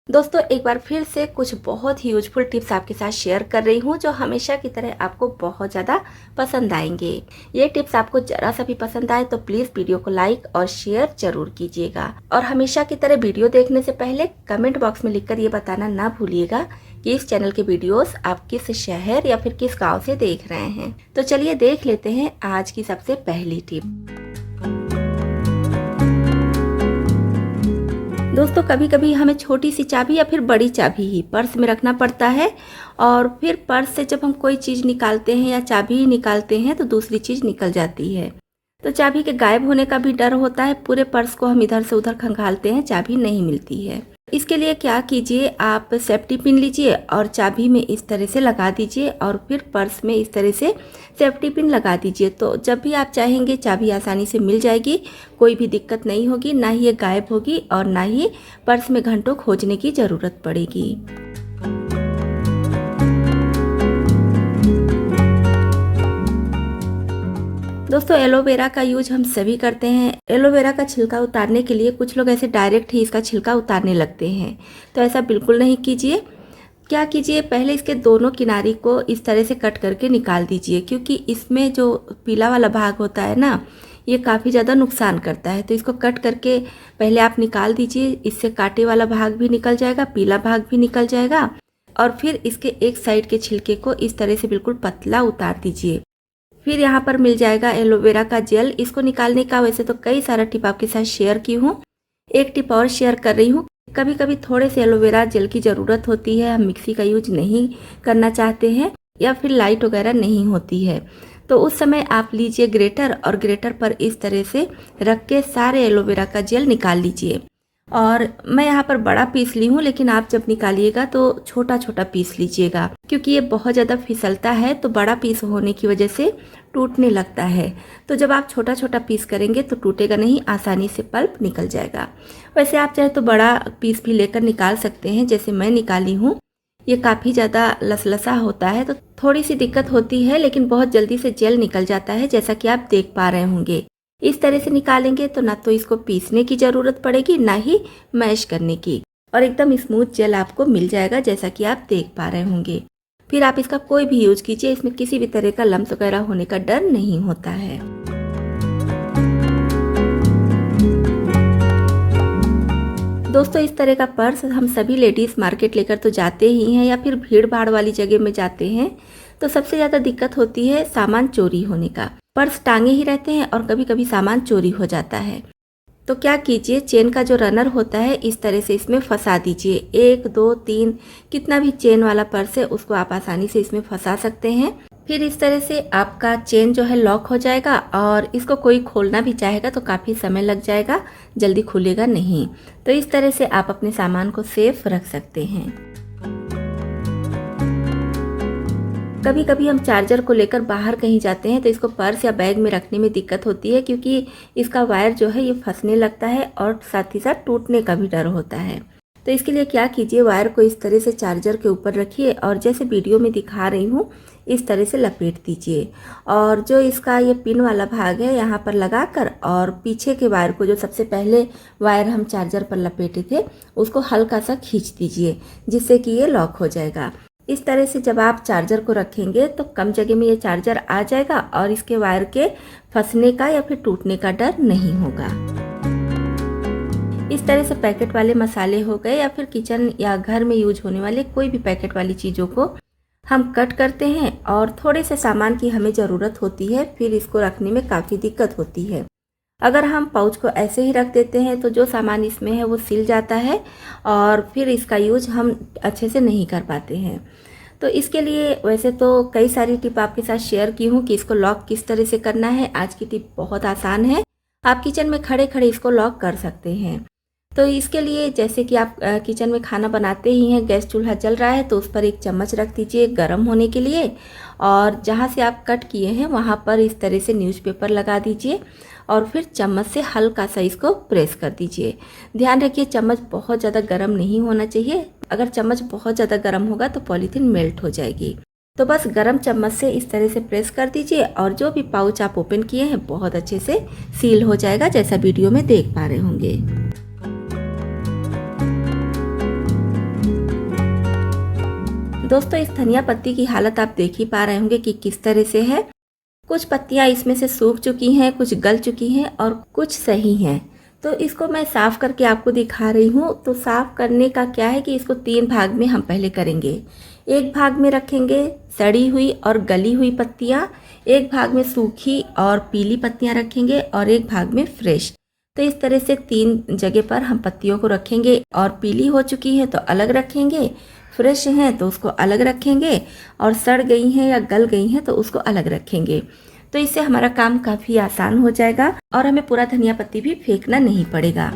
दोस्तों एक बार फिर से कुछ बहुत ही यूजफुल टिप्स आपके साथ शेयर कर रही हूँ जो हमेशा की तरह आपको बहुत ज़्यादा पसंद आएंगे। ये टिप्स आपको जरा सा भी पसंद आए तो प्लीज़ वीडियो को लाइक और शेयर जरूर कीजिएगा। और हमेशा की तरह वीडियो देखने से पहले कमेंट बॉक्स में लिखकर ये बताना ना भूलिएगा कि इस चैनल के वीडियोस आप किस शहर या फिर किस गाँव से देख रहे हैं। तो चलिए देख लेते हैं आज की सबसे पहली टिप। दोस्तों कभी कभी हमें छोटी सी चाबी या फिर बड़ी चाबी ही पर्स में रखना पड़ता है और फिर पर्स से जब हम कोई चीज़ निकालते हैं या चाबी ही निकालते हैं तो दूसरी चीज़ निकल जाती है। तो चाबी के गायब होने का भी डर होता है। पूरे पर्स को हम इधर से उधर खंगालते हैं, चाबी नहीं मिलती है। इसके लिए क्या कीजिए, आप सेफ्टी पिन लीजिए और चाबी में इस तरह से लगा दीजिए और फिर पर्स में इस तरह से सेफ्टी पिन लगा दीजिए। तो जब भी आप चाहेंगे चाबी आसानी से मिल जाएगी, कोई भी दिक्कत नहीं होगी, ना ही ये गायब होगी और ना ही पर्स में घंटों खोजने की ज़रूरत पड़ेगी। दोस्तों एलोवेरा का यूज हम सभी करते हैं। एलोवेरा का छिलका उतारने के लिए कुछ लोग ऐसे डायरेक्ट ही इसका छिलका उतारने लगते हैं, तो ऐसा बिल्कुल नहीं कीजिए। क्या कीजिए, पहले इसके दोनों किनारी को इस तरह से कट करके निकाल दीजिए, क्योंकि इसमें जो पीला वाला भाग होता है ना, ये काफ़ी ज़्यादा नुकसान करता है। तो इसको कट करके पहले आप निकाल दीजिए। इससे कांटे वाला भाग भी निकल जाएगा, पीला भाग भी निकल जाएगा। और फिर इसके एक साइड के छिलके को इस तरह से बिल्कुल पतला उतार दीजिए। फिर यहाँ पर मिल जाएगा एलोवेरा का जेल। इसको निकालने का वैसे तो कई सारा टिप आपके साथ शेयर की हूँ, एक टिप और शेयर कर रही हूँ। कभी कभी थोड़े से एलोवेरा जेल की ज़रूरत होती है, हम मिक्सी का यूज नहीं करना चाहते हैं या फिर लाइट वगैरह नहीं होती है, तो उस समय आप लीजिए ग्रेटर और ग्रेटर पर इस तरह से रख के सारे एलोवेरा का जेल निकाल लीजिए। और मैं यहाँ पर बड़ा पीस ली हूँ, लेकिन आप जब निकालिएगा तो छोटा छोटा पीस लीजिएगा, क्योंकि ये बहुत ज़्यादा फिसलता है तो बड़ा पीस होने की वजह से टूटने लगता है। तो जब आप छोटा छोटा पीस करेंगे तो टूटेगा नहीं, आसानी से पल्प निकल जाएगा। वैसे आप चाहे तो बड़ा पीस भी लेकर निकाल सकते हैं, जैसे मैं निकाली हूँ। ये काफ़ी ज़्यादा लसलसा होता है तो थोड़ी सी दिक्कत होती है, लेकिन बहुत जल्दी से जेल निकल जाता है, जैसा कि आप देख पा रहे होंगे। इस तरह से निकालेंगे तो ना तो इसको पीसने की ज़रूरत पड़ेगी, ना ही मैश करने की, और एकदम स्मूथ जेल आपको मिल जाएगा, जैसा कि आप देख पा रहे होंगे। फिर आप इसका कोई भी यूज कीजिए, इसमें किसी भी तरह का लम्स वगैरह होने का डर नहीं होता है। दोस्तों इस तरह का पर्स हम सभी लेडीज़ मार्केट लेकर तो जाते ही हैं, या फिर भीड़ भाड़ वाली जगह में जाते हैं तो सबसे ज़्यादा दिक्कत होती है सामान चोरी होने का। पर्स टांगे ही रहते हैं और कभी कभी सामान चोरी हो जाता है। तो क्या कीजिए, चेन का जो रनर होता है इस तरह से इसमें फंसा दीजिए। 1 2 3 कितना भी चेन वाला पर्स है उसको आप आसानी से इसमें फंसा सकते हैं। फिर इस तरह से आपका चेन जो है लॉक हो जाएगा और इसको कोई खोलना भी चाहेगा तो काफ़ी समय लग जाएगा, जल्दी खुलेगा नहीं। तो इस तरह से आप अपने सामान को सेफ रख सकते हैं। कभी कभी हम चार्जर को लेकर बाहर कहीं जाते हैं तो इसको पर्स या बैग में रखने में दिक्कत होती है, क्योंकि इसका वायर जो है ये फंसने लगता है और साथ ही साथ टूटने का भी डर होता है। तो इसके लिए क्या कीजिए, वायर को इस तरह से चार्जर के ऊपर रखिए और जैसे वीडियो में दिखा रही हूँ इस तरह से लपेट दीजिए। और जो इसका ये पिन वाला भाग है यहाँ पर लगाकर और पीछे के वायर को, जो सबसे पहले वायर हम चार्जर पर लपेटे थे, उसको हल्का सा खींच दीजिए, जिससे कि ये लॉक हो जाएगा। इस तरह से जब आप चार्जर को रखेंगे तो कम जगह में ये चार्जर आ जाएगा और इसके वायर के फंसने का या फिर टूटने का डर नहीं होगा। इस तरह से पैकेट वाले मसाले हो गए या फिर किचन या घर में यूज होने वाले कोई भी पैकेट वाली चीज़ों को हम कट करते हैं और थोड़े से सामान की हमें ज़रूरत होती है, फिर इसको रखने में काफ़ी दिक्कत होती है। अगर हम पाउच को ऐसे ही रख देते हैं तो जो सामान इसमें है वो सिल जाता है और फिर इसका यूज हम अच्छे से नहीं कर पाते हैं। तो इसके लिए वैसे तो कई सारी टिप आपके साथ शेयर की हूँ कि इसको लॉक किस तरह से करना है। आज की टिप बहुत आसान है, आप किचन में खड़े खड़े इसको लॉक कर सकते हैं। तो इसके लिए जैसे कि आप किचन में खाना बनाते ही हैं, गैस चूल्हा जल रहा है तो उस पर एक चम्मच रख दीजिए गर्म होने के लिए, और जहाँ से आप कट किए हैं वहाँ पर इस तरह से न्यूज़पेपर लगा दीजिए और फिर चम्मच से हल्का सा इसको प्रेस कर दीजिए। ध्यान रखिए चम्मच बहुत ज़्यादा गर्म नहीं होना चाहिए, अगर चम्मच बहुत ज़्यादा गर्म होगा तो पॉलीथीन मेल्ट हो जाएगी। तो बस गरम चम्मच से इस तरह से प्रेस कर दीजिए और जो भी पाउच आप ओपन किए हैं बहुत अच्छे से सील हो जाएगा, जैसा वीडियो में देख पा रहे होंगे। दोस्तों इस धनिया पत्ती की हालत आप देख ही पा रहे होंगे कि किस तरह से है। कुछ पत्तियां इसमें से सूख चुकी हैं, कुछ गल चुकी हैं और कुछ सही हैं। तो इसको मैं साफ़ करके आपको दिखा रही हूँ। तो साफ़ करने का क्या है कि इसको 3 भाग में हम पहले करेंगे। एक भाग में रखेंगे सड़ी हुई और गली हुई पत्तियाँ, एक भाग में सूखी और पीली पत्तियाँ रखेंगे और एक भाग में फ्रेश। तो इस तरह से 3 जगह पर हम पत्तियों को रखेंगे और पीली हो चुकी है तो अलग रखेंगे, फ्रेश हैं तो उसको अलग रखेंगे और सड़ गई हैं या गल गई हैं तो उसको अलग रखेंगे। तो इससे हमारा काम काफ़ी आसान हो जाएगा और हमें पूरा धनिया पत्ती भी फेंकना नहीं पड़ेगा।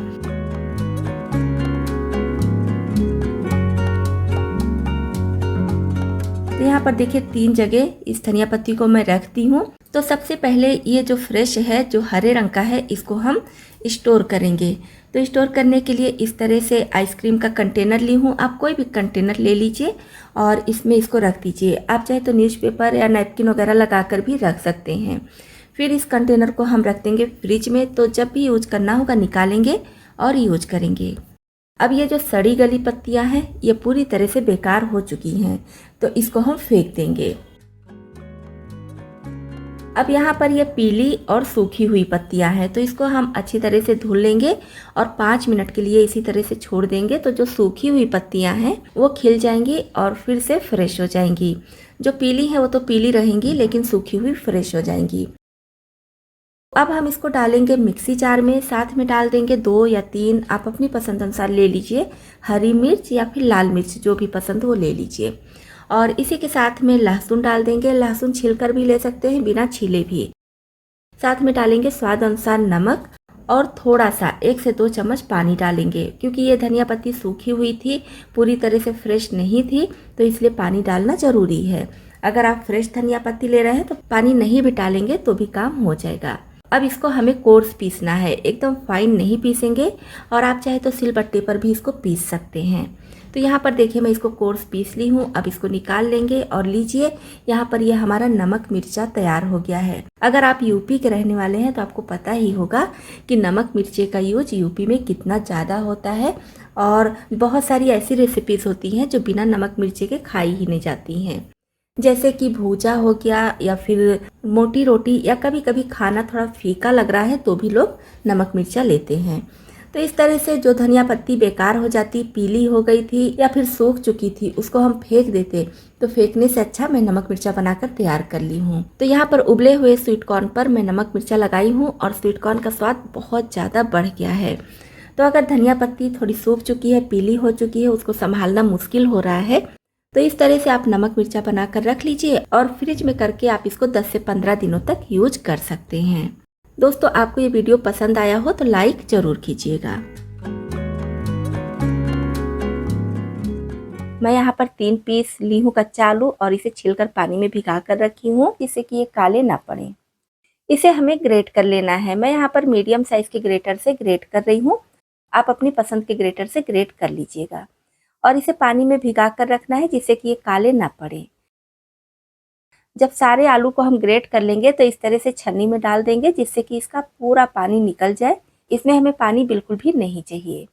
तो यहाँ पर देखिए 3 जगह इस धनिया पत्ती को मैं रख दी हूँ। तो सबसे पहले ये जो फ्रेश है, जो हरे रंग का है, इसको हम स्टोर करेंगे। तो स्टोर करने के लिए इस तरह से आइसक्रीम का कंटेनर ली हूँ। आप कोई भी कंटेनर ले लीजिए और इसमें इसको रख दीजिए। आप चाहे तो न्यूज़पेपर या नैपकिन वगैरह लगा कर भी रख सकते हैं। फिर इस कंटेनर को हम रख देंगे फ्रिज में। तो जब भी यूज करना होगा निकालेंगे और यूज करेंगे। अब ये जो सड़ी गली पत्तियां हैं ये पूरी तरह से बेकार हो चुकी हैं, तो इसको हम फेंक देंगे। अब यहाँ पर ये पीली और सूखी हुई पत्तियां हैं, तो इसको हम अच्छी तरह से धुल लेंगे और 5 मिनट के लिए इसी तरह से छोड़ देंगे। तो जो सूखी हुई पत्तियां हैं वो खिल जाएंगी और फिर से फ्रेश हो जाएंगी। जो पीली है वो तो पीली रहेंगी लेकिन सूखी हुई फ्रेश हो जाएंगी। अब हम इसको डालेंगे मिक्सी जार में। साथ में डाल देंगे 2 या 3, आप अपनी पसंद अनुसार ले लीजिए, हरी मिर्च या फिर लाल मिर्च, जो भी पसंद वो ले लीजिए। और इसी के साथ में लहसुन डाल देंगे। लहसुन छीलकर भी ले सकते हैं, बिना छीले भी। साथ में डालेंगे स्वाद अनुसार नमक और थोड़ा सा 1 से 2 चम्मच पानी डालेंगे, क्योंकि ये धनिया पत्ती सूखी हुई थी, पूरी तरह से फ्रेश नहीं थी, तो इसलिए पानी डालना ज़रूरी है। अगर आप फ्रेश धनिया पत्ती ले रहे हैं तो पानी नहीं भी डालेंगे तो भी काम हो जाएगा। अब इसको हमें कोर्स पीसना है, एकदम फाइन नहीं पीसेंगे। और आप चाहे तो सिलबट्टे पर भी इसको पीस सकते हैं। तो यहाँ पर देखिए मैं इसको कोर्स पीस ली हूँ। अब इसको निकाल लेंगे और लीजिए, यहाँ पर यह हमारा नमक मिर्चा तैयार हो गया है। अगर आप यूपी के रहने वाले हैं तो आपको पता ही होगा कि नमक मिर्चे का यूज यूपी में कितना ज़्यादा होता है। और बहुत सारी ऐसी रेसिपीज़ होती हैं जो बिना नमक मिर्चे के खाई ही नहीं जाती हैं, जैसे कि भूजा हो गया या फिर मोटी रोटी, या कभी कभी खाना थोड़ा फीका लग रहा है तो भी लोग नमक मिर्चा लेते हैं। तो इस तरह से जो धनिया पत्ती बेकार हो जाती, पीली हो गई थी या फिर सूख चुकी थी, उसको हम फेंक देते, तो फेंकने से अच्छा मैं नमक मिर्चा बनाकर तैयार कर ली हूँ। तो यहाँ पर उबले हुए स्वीट कॉर्न पर मैं नमक मिर्चा लगाई हूँ और स्वीट कॉर्न का स्वाद बहुत ज़्यादा बढ़ गया है। तो अगर धनिया पत्ती थोड़ी सूख चुकी है, पीली हो चुकी है, उसको संभालना मुश्किल हो रहा है, तो इस तरह से आप नमक मिर्चा बनाकर रख लीजिए और फ्रिज में करके आप इसको 10 से 15 दिनों तक यूज कर सकते हैं। दोस्तों आपको ये वीडियो पसंद आया हो तो लाइक जरूर कीजिएगा। मैं यहाँ पर 3 पीस ली हूँ कच्चा आलू और इसे छीलकर पानी में भिगा कर रखी हूँ, जिससे कि ये काले ना पड़े। इसे हमें ग्रेट कर लेना है। मैं यहाँ पर मीडियम साइज के ग्रेटर से ग्रेट कर रही हूँ। आप अपनी पसंद के ग्रेटर से ग्रेट कर लीजिएगा और इसे पानी में भिगा कर रखना है, जिससे कि ये काले ना पड़े। जब सारे आलू को हम ग्रेट कर लेंगे तो इस तरह से छन्नी में डाल देंगे, जिससे कि इसका पूरा पानी निकल जाए। इसमें हमें पानी बिल्कुल भी नहीं चाहिए।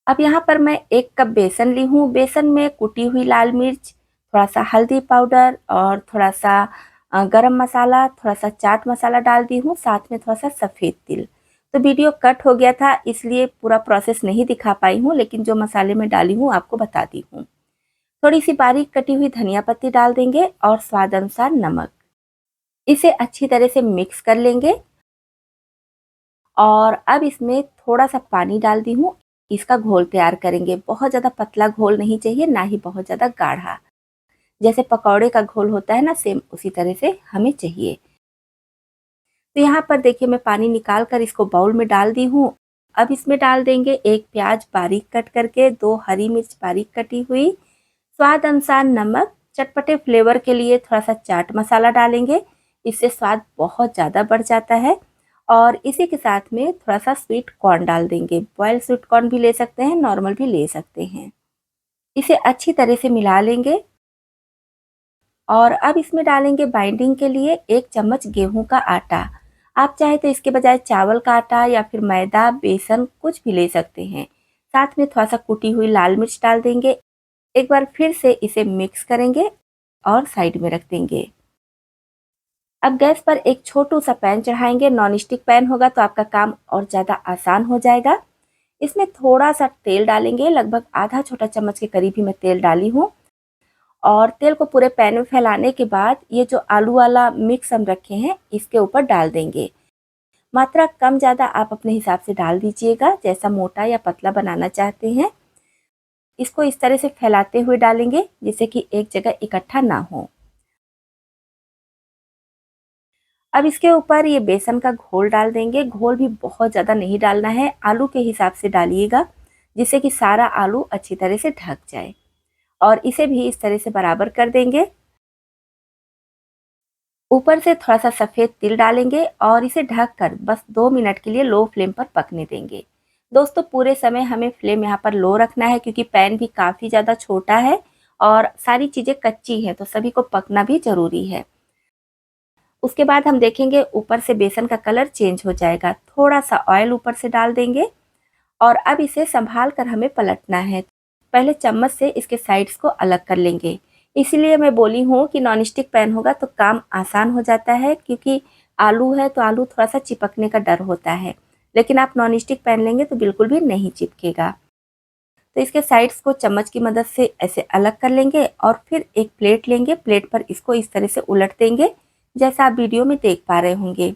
अब यहाँ पर मैं 1 कप बेसन ली हूँ। बेसन में कुटी हुई लाल मिर्च, थोड़ा सा हल्दी पाउडर और थोड़ा सा गरम मसाला, थोड़ा सा चाट मसाला डाल दी हूँ, साथ में थोड़ा सा सफ़ेद तिल। तो वीडियो कट हो गया था इसलिए पूरा प्रोसेस नहीं दिखा पाई हूँ, लेकिन जो मसाले में डाली हूँ आपको बता दी हूँ। थोड़ी सी बारीक कटी हुई धनिया पत्ती डाल देंगे और स्वाद अनुसार नमक। इसे अच्छी तरह से मिक्स कर लेंगे और अब इसमें थोड़ा सा पानी डाल दी हूँ। इसका घोल तैयार करेंगे। बहुत ज़्यादा पतला घोल नहीं चाहिए, ना ही बहुत ज़्यादा गाढ़ा। जैसे पकौड़े का घोल होता है ना, सेम उसी तरह से हमें चाहिए। तो यहाँ पर देखिए मैं पानी निकाल कर इसको बाउल में डाल दी हूँ। अब इसमें डाल देंगे 1 प्याज बारीक कट करके, 2 हरी मिर्च बारीक कटी हुई, स्वाद अनुसार नमक, चटपटे फ्लेवर के लिए थोड़ा सा चाट मसाला डालेंगे, इससे स्वाद बहुत ज़्यादा बढ़ जाता है। और इसी के साथ में थोड़ा सा स्वीट कॉर्न डाल देंगे। बॉयल स्वीट कॉर्न भी ले सकते हैं, नॉर्मल भी ले सकते हैं। इसे अच्छी तरह से मिला लेंगे और अब इसमें डालेंगे बाइंडिंग के लिए 1 चम्मच गेहूं का आटा। आप चाहे तो इसके बजाय चावल का आटा या फिर मैदा, बेसन कुछ भी ले सकते हैं। साथ में थोड़ा सा कुटी हुई लाल मिर्च डाल देंगे, एक बार फिर से इसे मिक्स करेंगे और साइड में रख देंगे। अब गैस पर एक छोटू सा पैन चढ़ाएंगे। नॉन स्टिक पैन होगा तो आपका काम और ज़्यादा आसान हो जाएगा। इसमें थोड़ा सा तेल डालेंगे, लगभग आधा छोटा चम्मच के करीब ही मैं तेल डाली हूँ। और तेल को पूरे पैन में फैलाने के बाद ये जो आलू वाला मिक्स हम रखे हैं इसके ऊपर डाल देंगे। मात्रा कम ज़्यादा आप अपने हिसाब से डाल दीजिएगा, जैसा मोटा या पतला बनाना चाहते हैं। इसको इस तरह से फैलाते हुए डालेंगे जिससे कि एक जगह इकट्ठा ना हो। अब इसके ऊपर ये बेसन का घोल डाल देंगे। घोल भी बहुत ज़्यादा नहीं डालना है, आलू के हिसाब से डालिएगा जिससे कि सारा आलू अच्छी तरह से ढक जाए। और इसे भी इस तरह से बराबर कर देंगे। ऊपर से थोड़ा सा सफ़ेद तिल डालेंगे और इसे ढककर बस 2 मिनट के लिए लो फ्लेम पर पकने देंगे। दोस्तों पूरे समय हमें फ्लेम यहाँ पर लो रखना है क्योंकि पैन भी काफ़ी ज़्यादा छोटा है और सारी चीज़ें कच्ची हैं तो सभी को पकना भी ज़रूरी है। उसके बाद हम देखेंगे ऊपर से बेसन का कलर चेंज हो जाएगा। थोड़ा सा ऑयल ऊपर से डाल देंगे और अब इसे संभाल कर हमें पलटना है। पहले चम्मच से इसके साइड्स को अलग कर लेंगे। इसीलिए मैं बोली हूँ कि नॉनस्टिक पैन होगा तो काम आसान हो जाता है, क्योंकि आलू है तो आलू थोड़ा सा चिपकने का डर होता है, लेकिन आप नॉनस्टिक पैन लेंगे तो बिल्कुल भी नहीं चिपकेगा। तो इसके साइड्स को चम्मच की मदद से ऐसे अलग कर लेंगे और फिर एक प्लेट लेंगे। प्लेट पर इसको इस तरह से उलट देंगे जैसा आप वीडियो में देख पा रहे होंगे।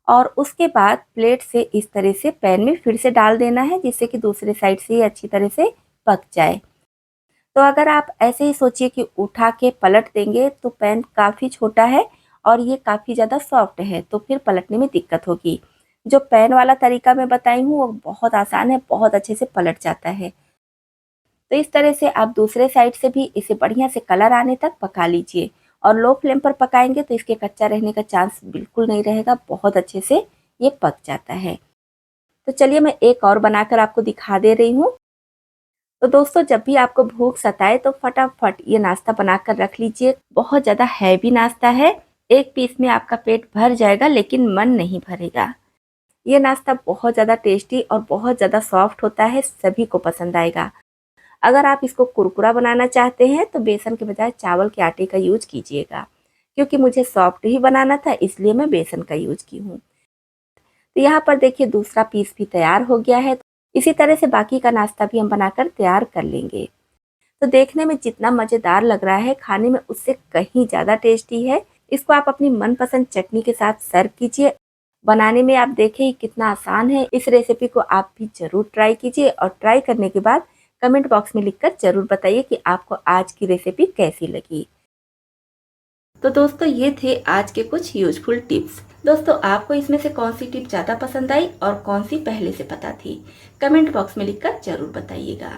और उसके बाद प्लेट से इस तरह से पैन में फिर से डाल देना है जिससे कि दूसरे साइड से ये अच्छी तरह से पक जाए। तो अगर आप ऐसे ही सोचिए कि उठा के पलट देंगे तो पैन काफ़ी छोटा है और ये काफ़ी ज़्यादा सॉफ्ट है तो फिर पलटने में दिक्कत होगी। जो पैन वाला तरीका मैं बताई हूँ वो बहुत आसान है, बहुत अच्छे से पलट जाता है। तो इस तरह से आप दूसरे साइड से भी इसे बढ़िया से कलर आने तक पका लीजिए और लो फ्लेम पर पकाएंगे तो इसके कच्चा रहने का चांस बिल्कुल नहीं रहेगा, बहुत अच्छे से ये पक जाता है। तो चलिए मैं एक और बनाकर आपको दिखा दे रही हूँ। तो दोस्तों जब भी आपको भूख सताए तो फटाफट ये नाश्ता बनाकर रख लीजिए। बहुत ज़्यादा हैवी नाश्ता है, एक पीस में आपका पेट भर जाएगा लेकिन मन नहीं भरेगा। ये नाश्ता बहुत ज़्यादा टेस्टी और बहुत ज़्यादा सॉफ्ट होता है, सभी को पसंद आएगा। अगर आप इसको कुरकुरा बनाना चाहते हैं तो बेसन के बजाय चावल के आटे का यूज कीजिएगा, क्योंकि मुझे सॉफ्ट ही बनाना था इसलिए मैं बेसन का यूज की हूँ। तो यहाँ पर देखिए दूसरा पीस भी तैयार हो गया है। इसी तरह से बाकी का नाश्ता भी हम बनाकर तैयार कर लेंगे। तो देखने में जितना मज़ेदार लग रहा है खाने में उससे कहीं ज़्यादा टेस्टी है। इसको आप अपनी मनपसंद चटनी के साथ सर्व कीजिए। बनाने में आप देखें कितना आसान है। इस रेसिपी को आप भी ज़रूर ट्राई कीजिए और ट्राई करने के बाद कमेंट बॉक्स में लिखकर ज़रूर बताइए कि आपको आज की रेसिपी कैसी लगी। तो दोस्तों ये थे आज के कुछ यूजफुल टिप्स। दोस्तों आपको इसमें से कौन सी टिप ज़्यादा पसंद आई और कौन सी पहले से पता थी, कमेंट बॉक्स में लिखकर ज़रूर बताइएगा।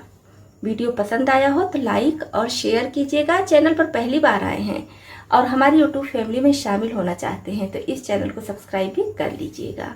वीडियो पसंद आया हो तो लाइक और शेयर कीजिएगा। चैनल पर पहली बार आए हैं और हमारी यूट्यूब फैमिली में शामिल होना चाहते हैं तो इस चैनल को सब्सक्राइब भी कर लीजिएगा।